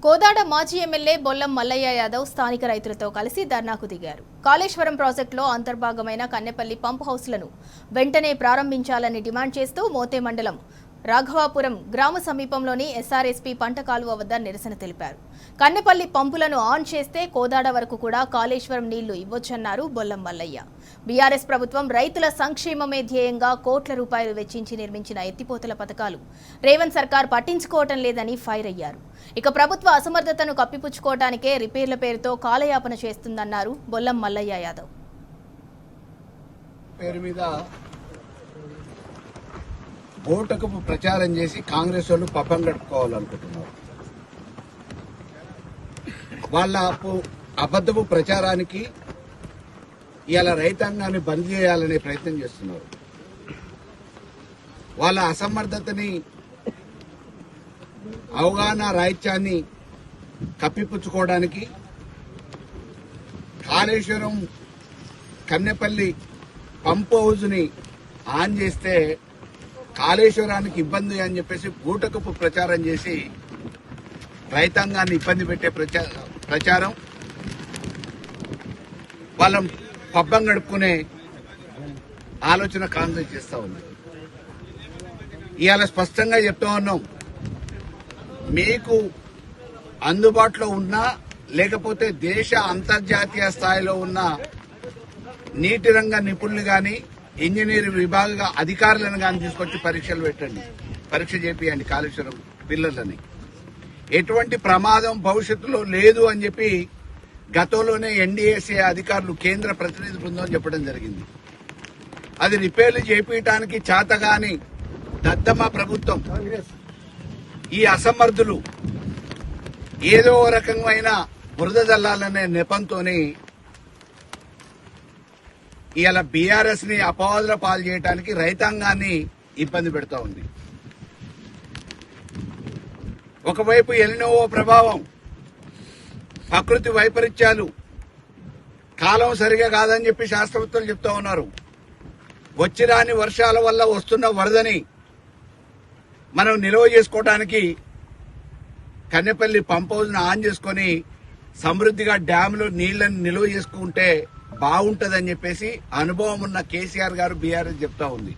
కోదాడ మాజీ ఎమ్మెల్యే బొల్లం మల్లయ్య యాదవ్ స్థానిక రైతులతో కలిసి ధర్నాకు దిగారు. కాళేశ్వరం ప్రాజెక్టులో అంతర్భాగమైన కన్నెపల్లి పంప్ హౌస్లను వెంటనే ప్రారంభించాలని డిమాండ్ చేస్తూ మోతే మండలం రాఘవాపురం గ్రామ సమీపంలోని ఎస్ఆర్ఎస్పీ పంట కాలువ వద్ద నిరసన తెలిపారు. కన్నెపల్లి పంపులను ఆన్ చేస్తే కోదాడ వరకు కూడా కాళేశ్వరం నీళ్లు ఇవ్వొచ్చన్నారు బొల్లం మల్లయ్య. బీఆర్ఎస్ ప్రభుత్వం రైతుల సంక్షేమమే ధ్యేయంగా కోట్ల రూపాయలు వెచ్చించి నిర్మించిన ఎత్తిపోతల పథకాలు రేవంత్ సర్కార్ పట్టించుకోవటం లేదని ఫైర్ అయ్యారు. ఇక ప్రభుత్వ అసమర్థతను కప్పిపుచ్చుకోవడానికే రిపేర్ల పేరుతో కాలయాపన చేస్తుందన్నారు బొల్లం మల్లయ్య యాదవ్. ఓటకు ప్రచారం చేసి కాంగ్రెస్ వాళ్ళు పప్పం గడుపుకోవాలనుకుంటున్నారు. వాళ్ళ అబద్ధపు ప్రచారానికి ఇలా రైతాంగాన్ని బంద్ చేయాలనే ప్రయత్నం చేస్తున్నారు. వాళ్ళ అసమర్థతని, అవగాహన రాహిత్యాన్ని కప్పిపుచ్చుకోవడానికి కాళేశ్వరం కన్నెపల్లి పంప్ హౌస్ ని ఆన్ చేస్తే కాళేశ్వరానికి ఇబ్బంది అని చెప్పేసి బూటకపు ప్రచారం చేసి రైతాంగాన్ని ఇబ్బంది పెట్టే ప్రచారం, వాళ్ళం పబ్బం గడుపుకునే ఆలోచన కాంగ్రెస్ చేస్తా ఉంది. ఇవాళ స్పష్టంగా చెప్తా ఉన్నాం, మీకు అందుబాటులో ఉన్నా లేకపోతే దేశ అంతర్జాతీయ స్థాయిలో ఉన్న నీటి రంగ నిపుణులు గాని, ఇంజనీరింగ్ విభాగ అధికారులను కానీ తీసుకొచ్చి పరీక్షలు పెట్టండి, పరీక్ష చేపియండి కాళేశ్వరం పిల్లలని. ఎటువంటి ప్రమాదం భవిష్యత్తులో లేదు అని చెప్పి గతంలోనే ఎన్డీఏసీ అధికారులు కేంద్ర ప్రతినిధి బృందం చెప్పడం జరిగింది. అది రిపేర్లు చేపించడానికి చేతగాని దద్దమ్మ ప్రభుత్వం, ఈ అసమర్థులు ఏదో రకమైన బురద జల్లాలనే నెపంతోని ఇవాళ బీఆర్ఎస్ ని అపవాదుల పాలు చేయడానికి రైతాంగాన్ని ఇబ్బంది పెడతా ఉంది. ఒకవైపు ఎల్నినో ప్రభావం, ప్రకృతి వైపరీత్యాలు, కాలం సరిగా కాదని చెప్పి శాస్త్రవేత్తలు చెప్తా ఉన్నారు. వచ్చి రాని వర్షాల వల్ల వస్తున్న వరదని మనం నిల్వ చేసుకోవడానికి కన్నెపల్లి పంప్ హౌస్ ను ఆన్ చేసుకుని సమృద్ధిగా డ్యాంలో నీళ్లను నిల్వ చేసుకుంటే బాగుంటదని చెప్పేసి అనుభవం ఉన్న కేసీఆర్ గారు బీఆర్ఎస్ చెప్తా ఉంది.